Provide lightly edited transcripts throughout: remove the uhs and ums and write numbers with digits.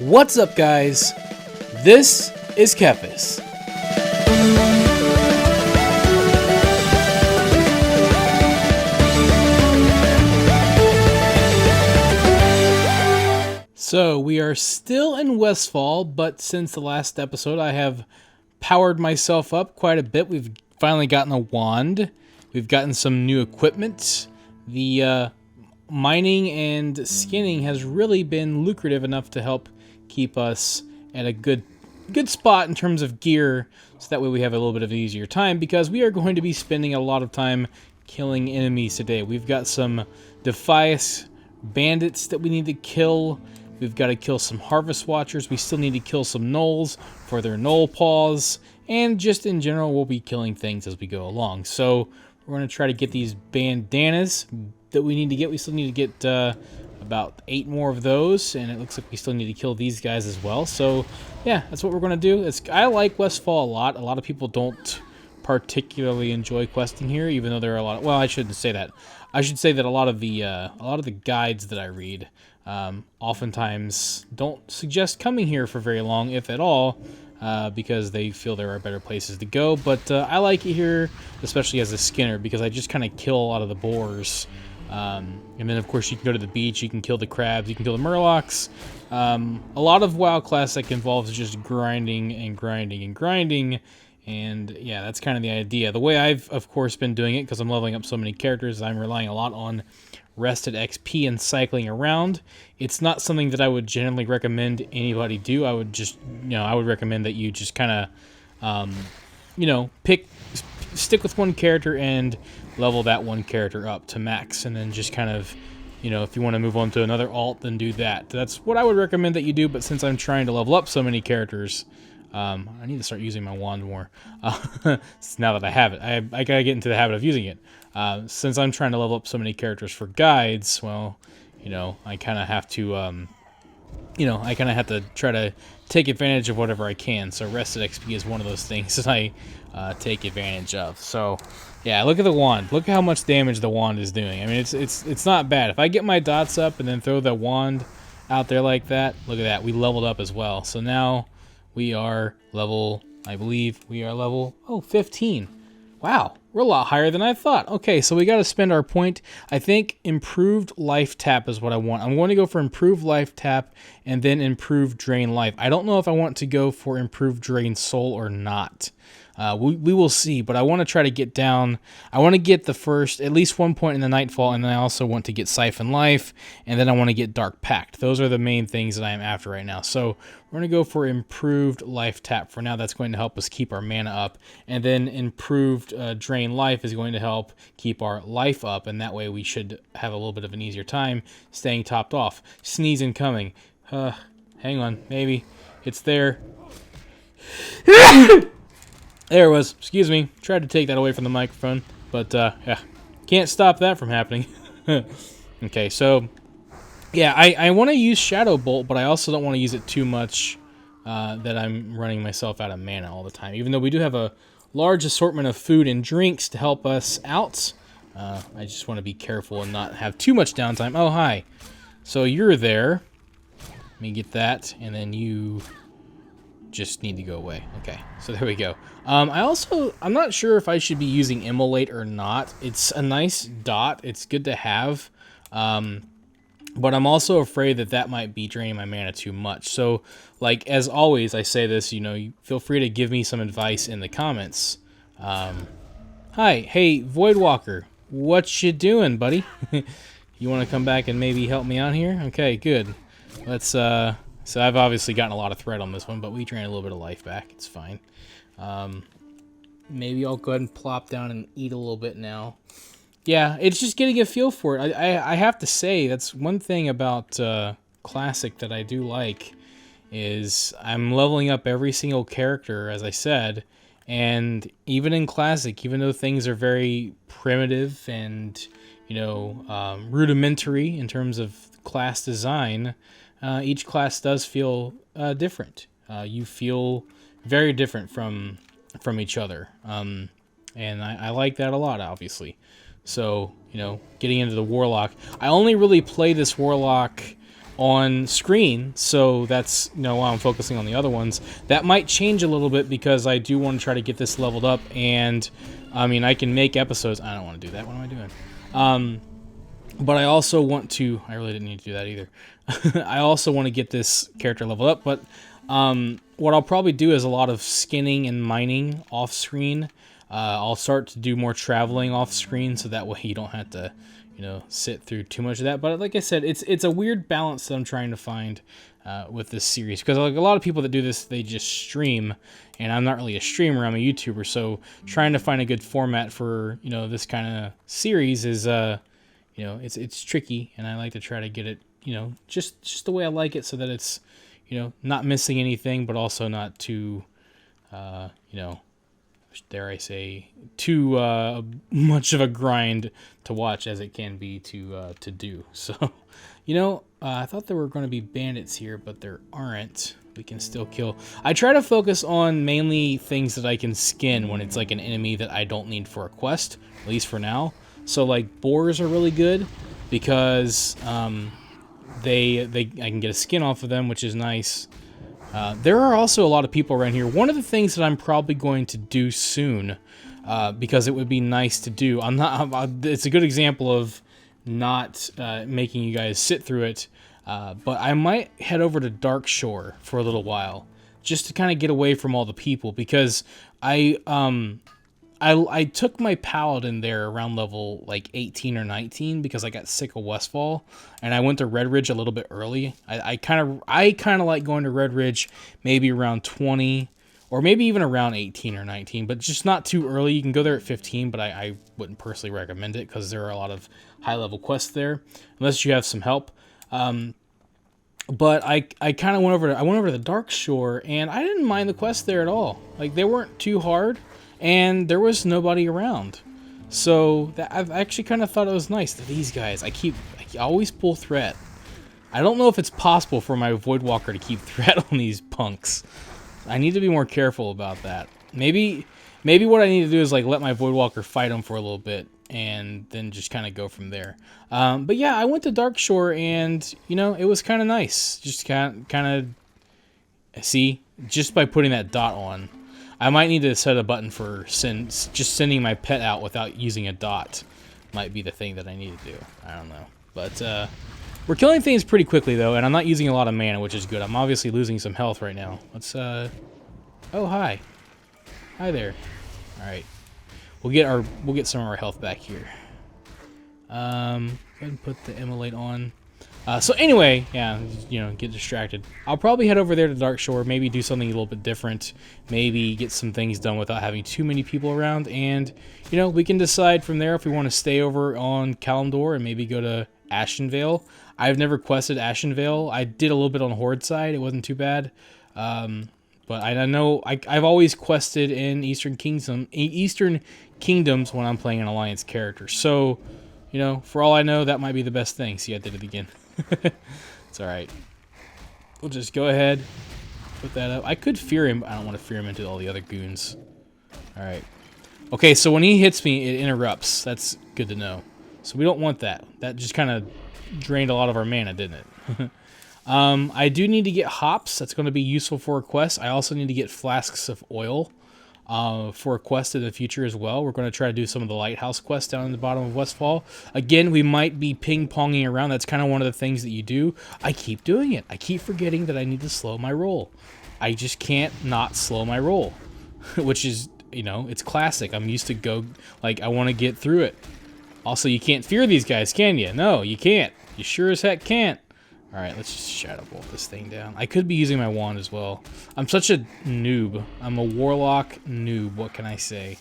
What's up, guys? This is Kephas. So, we are still in Westfall, but since the last episode, I have powered myself up quite a bit. We've finally gotten a wand. We've gotten some new equipment. The mining and skinning has really been lucrative enough to help keep us at a good spot in terms of gear, so that way we have a little bit of an easier time, because we are going to be spending a lot of time killing enemies today. We've got some Defias bandits that we need to kill. We've got to kill some Harvest Watchers. We still need to kill some gnolls for their gnoll paws, and just in general, we'll be killing things as we go along. So we're going to try to get these bandanas that we need to get. We still need to get about 8 more of those, and it looks like we still need to kill these guys as well. So yeah, that's what we're going to do. I like Westfall a lot. A lot of people don't particularly enjoy questing here, even though there are a lot of, well, I shouldn't say that. I should say that a lot of the guides that I read oftentimes don't suggest coming here for very long, if at all, because they feel there are better places to go. But I like it here, especially as a skinner, because I just kind of kill a lot of the boars. And then, of course, you can go to the beach, you can kill the crabs, you can kill the murlocs. A lot of WoW Classic involves just grinding and grinding and grinding. And yeah, that's kind of the idea. The way I've, of course, been doing it, because I'm leveling up so many characters, I'm relying a lot on rested XP and cycling around. It's not something that I would generally recommend anybody do. I would just, I would recommend that you just kind of, stick with one character and level that one character up to max, and then just kind of, if you want to move on to another alt, then do that. That's what I would recommend that you do. But since I'm trying to level up so many characters, I need to start using my wand more. Now that I have it, I gotta get into the habit of using it. Since I'm trying to level up so many characters for guides, well, I kind of have to, try to take advantage of whatever I can. So rested XP is one of those things that I take advantage of. So yeah, look at the wand. Look how much damage the wand is doing. I mean, it's not bad. If I get my dots up and then throw the wand out there like that, look at that. We leveled up as well. So now we are level, I believe we are level 15. Wow, we're a lot higher than I thought. Okay, so we got to spend our point. I think improved life tap is what I want. I'm going to go for improved life tap and then improved drain life. I don't know if I want to go for improved drain soul or not. We will see, but I want to try to get down. I want to get the first, at least 1 point in the Nightfall, and then I also want to get Siphon Life, and then I want to get Dark Pact. Those are the main things that I am after right now. So we're going to go for improved life tap for now. That's going to help us keep our mana up, and then improved drain life is going to help keep our life up, and that way we should have a little bit of an easier time staying topped off. Sneeze incoming. Hang on, maybe it's there. There it was. Excuse me. Tried to take that away from the microphone, but yeah, can't stop that from happening. Okay, so yeah, I want to use Shadow Bolt, but I also don't want to use it too much that I'm running myself out of mana all the time. Even though we do have a large assortment of food and drinks to help us out, I just want to be careful and not have too much downtime. Oh, hi. So you're there. Let me get that, and then you just need to go away. Okay, so there we go. I'm not sure if I should be using Immolate or not. It's a nice dot. It's good to have. But I'm also afraid that might be draining my mana too much. So, like, as always, I say this, you feel free to give me some advice in the comments. Hi, hey, Voidwalker, what you doing, buddy? You want to come back and maybe help me out here? Okay, good. Let's, so I've obviously gotten a lot of thread on this one, but we drain a little bit of life back. It's fine. Maybe I'll go ahead and plop down and eat a little bit now. Yeah, it's just getting a feel for it. I have to say, that's one thing about Classic that I do like, is I'm leveling up every single character, as I said, and even in Classic, even though things are very primitive and, rudimentary in terms of class design, each class does feel different. You feel very different from each other, and I like that a lot, obviously. So, getting into the Warlock. I only really play this Warlock on screen, so that's, you know, why I'm focusing on the other ones. That might change a little bit because I do want to try to get this leveled up, and I mean, I can make episodes. I don't want to do that. What am I doing? But I also want to, I really didn't need to do that either. I also want to get this character leveled up, but what I'll probably do is a lot of skinning and mining off screen. I'll start to do more traveling off screen, so that way you don't have to, you know, sit through too much of that. But like I said, it's a weird balance that I'm trying to find with this series, because like a lot of people that do this, they just stream, and I'm not really a streamer, I'm a YouTuber, so trying to find a good format for, you know, this kind of series is you know, it's tricky, and I like to try to get it, you know, just the way I like it, so that it's, you know, not missing anything, but also not too, you know, dare I say, too much of a grind to watch as it can be to do. So, you know, I thought there were going to be bandits here, but there aren't. We can still kill. I try to focus on mainly things that I can skin when it's like an enemy that I don't need for a quest, at least for now. So like boars are really good because I can get a skin off of them, which is nice. There are also a lot of people around here. One of the things that I'm probably going to do soon, because it would be nice to do. It's a good example of not making you guys sit through it. But I might head over to Dark Shore for a little while, just to kind of get away from all the people, because I took my paladin there around level like 18 or 19 because I got sick of Westfall, and I went to Red Ridge a little bit early. I kind of like going to Red Ridge maybe around 20 or maybe even around 18 or 19, but just not too early. You can go there at 15, but I wouldn't personally recommend it because there are a lot of high level quests there unless you have some help. But I kind of went over to the Dark Shore, and I didn't mind the quests there at all. Like, they weren't too hard, and there was nobody around. So I've actually kind of thought it was nice that these guys, I always pull threat. I don't know if it's possible for my Voidwalker to keep threat on these punks. I need to be more careful about that. Maybe what I need to do is like let my Voidwalker fight them for a little bit, and then just kind of go from there. But yeah, I went to Dark Shore, and you know, it was kind of nice. Just kind of see, just by putting that dot on. I might need to set a button for just sending my pet out without using a dot. Might be the thing that I need to do. I don't know, but we're killing things pretty quickly though, and I'm not using a lot of mana, which is good. I'm obviously losing some health right now. Let's oh, hi there. All right. We'll get some of our health back here. Go ahead and put the immolate on. So anyway, yeah, you know, get distracted. I'll probably head over there to Dark Shore, maybe do something a little bit different, maybe get some things done without having too many people around, and you know, we can decide from there if we want to stay over on Kalimdor and maybe go to Ashenvale. I've never quested Ashenvale. I did a little bit on Horde side. It wasn't too bad. But I know I've always quested in Eastern Kingdoms when I'm playing an Alliance character. So, you know, for all I know, that might be the best thing. See, I did it again. It's all right. We'll just go ahead, put that up. I could fear him, but I don't want to fear him into all the other goons. All right. Okay, so when he hits me, it interrupts. That's good to know. So we don't want that. That just kind of drained a lot of our mana, didn't it? I do need to get hops. That's going to be useful for a quest. I also need to get flasks of oil for a quest in the future as well. We're going to try to do some of the lighthouse quests down in the bottom of Westfall. Again, we might be ping-ponging around. That's kind of one of the things that you do. I keep doing it. I keep forgetting that I need to slow my roll. I just can't not slow my roll, which is, you know, it's classic. I'm used to go, like, I want to get through it. Also, you can't fear these guys, can you? No, you can't. You sure as heck can't. Alright, let's just Shadow Bolt this thing down. I could be using my wand as well. I'm such a noob. I'm a warlock noob, what can I say?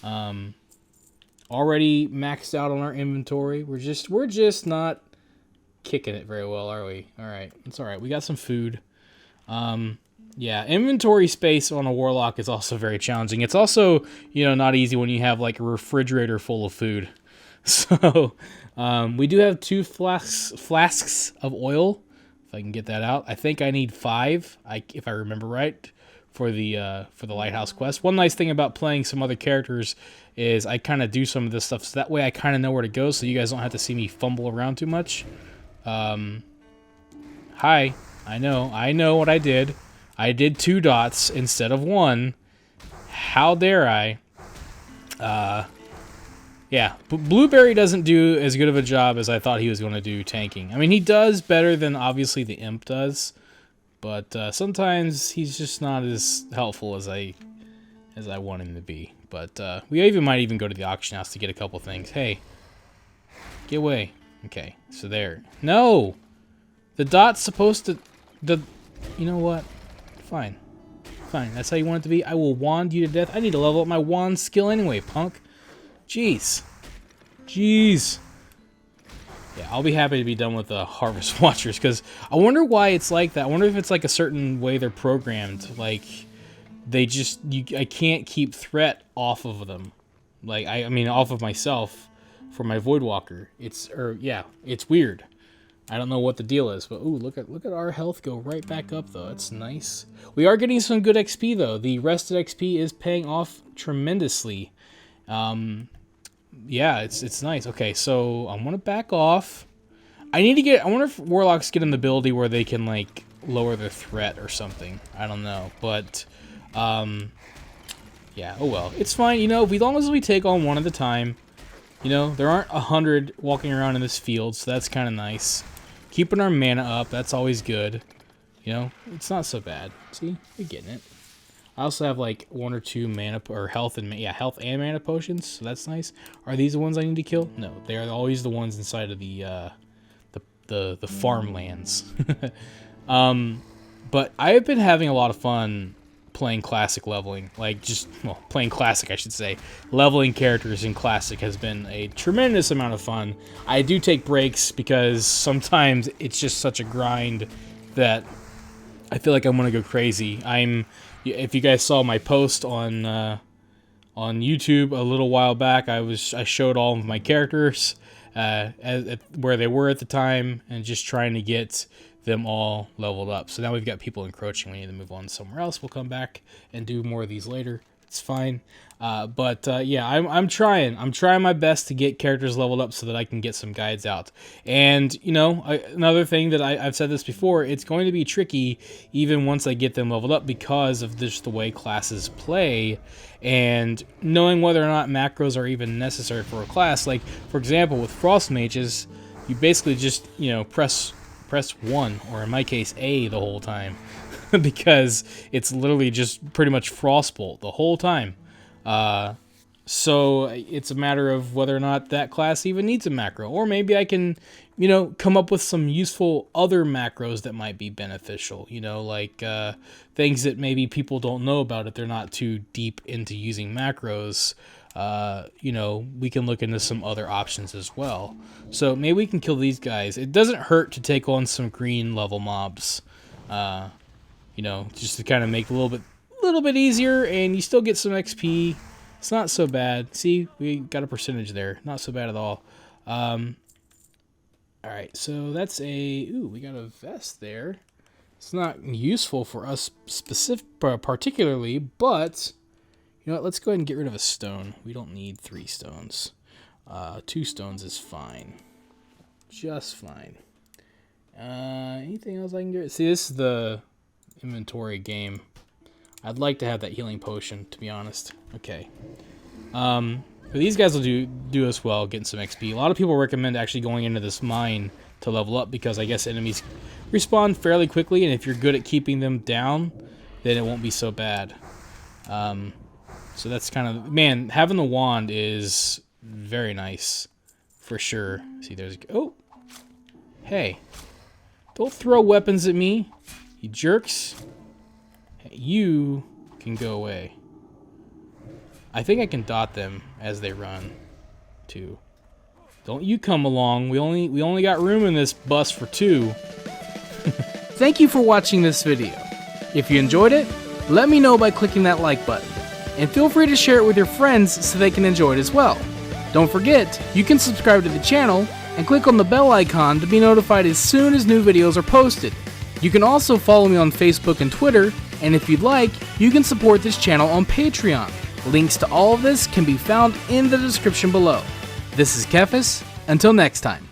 Already maxed out on our inventory. We're just not kicking it very well, are we? Alright, it's alright. We got some food. Yeah, inventory space on a warlock is also very challenging. It's also, you know, not easy when you have like a refrigerator full of food. So, we do have 2 flasks of oil, if I can get that out. I think I need 5, if I remember right, for the lighthouse quest. One nice thing about playing some other characters is I kind of do some of this stuff, so that way I kind of know where to go, so you guys don't have to see me fumble around too much. Hi. I know what I did. I did 2 dots instead of 1. How dare I? Yeah, Blueberry doesn't do as good of a job as I thought he was going to do tanking. I mean, he does better than obviously the Imp does, but sometimes he's just not as helpful as I want him to be. But we might even go to the auction house to get a couple things. Hey, get away. Okay, so there. No, the dot's supposed to. You know what? Fine. That's how you want it to be. I will wand you to death. I need to level up my wand skill anyway, punk. Jeez. Yeah, I'll be happy to be done with the Harvest Watchers, because I wonder why it's like that. I wonder if it's like a certain way they're programmed. Like, they just... I can't keep threat off of them. Like, I mean, off of myself for my Voidwalker. It's weird. I don't know what the deal is, but ooh, look at our health go right back up, though. That's nice. We are getting some good XP, though. The rested XP is paying off tremendously. Yeah, it's nice. Okay, so I want to back off. I wonder if Warlocks get an ability where they can, like, lower their threat or something. I don't know, but, yeah, oh well. It's fine, you know, as long as we take on one at a time. You know, there aren't 100 walking around in this field, so that's kind of nice. Keeping our mana up, that's always good. You know, it's not so bad. See, you're getting it. I also have like 1 or 2 mana or health and mana potions, so that's nice. Are these the ones I need to kill? No, they are always the ones inside of the farmlands. But I have been having a lot of fun playing classic leveling, playing classic, I should say. Leveling characters in classic has been a tremendous amount of fun. I do take breaks because sometimes it's just such a grind that I feel like I'm gonna go crazy. If you guys saw my post on YouTube a little while back, I showed all of my characters where they were at the time and just trying to get them all leveled up. So now we've got people encroaching. We need to move on somewhere else. We'll come back and do more of these later. It's fine. Yeah, I'm trying my best to get characters leveled up so that I can get some guides out. And, you know, another thing that I've said this before, it's going to be tricky even once I get them leveled up because of just the way classes play and knowing whether or not macros are even necessary for a class. Like, for example, with Frost Mages, you basically just, you know, press 1, or in my case, A, the whole time. Because it's literally just pretty much Frostbolt the whole time. So it's a matter of whether or not that class even needs a macro. Or maybe I can, you know, come up with some useful other macros that might be beneficial. You know, like things that maybe people don't know about if they're not too deep into using macros. You know, we can look into some other options as well. So maybe we can kill these guys. It doesn't hurt to take on some green level mobs. You know, just to kind of make it a little bit easier, and you still get some XP. It's not so bad. See, we got a percentage there. Not so bad at all. Alright, so that's we got a vest there. It's not useful for us particularly, but you know what, let's go ahead and get rid of a stone. We don't need 3 stones. 2 stones is fine. Just fine. Anything else I can get? See, this is the inventory game. I'd like to have that healing potion, to be honest. Okay. But these guys will do us well, getting some XP. A lot of people recommend actually going into this mine to level up because I guess enemies respawn fairly quickly, and if you're good at keeping them down, then it won't be so bad. So that's kind of... Man, having the wand is very nice, for sure. See, there's... Oh! Hey. Don't throw weapons at me, you jerks. Hey, you can go away. I think I can dot them as they run, too. Don't you come along. We only got room in this bus for 2. Thank you for watching this video. If you enjoyed it, let me know by clicking that like button. And feel free to share it with your friends so they can enjoy it as well. Don't forget, you can subscribe to the channel and click on the bell icon to be notified as soon as new videos are posted. You can also follow me on Facebook and Twitter, and if you'd like, you can support this channel on Patreon. Links to all of this can be found in the description below. This is Kephas. Until next time.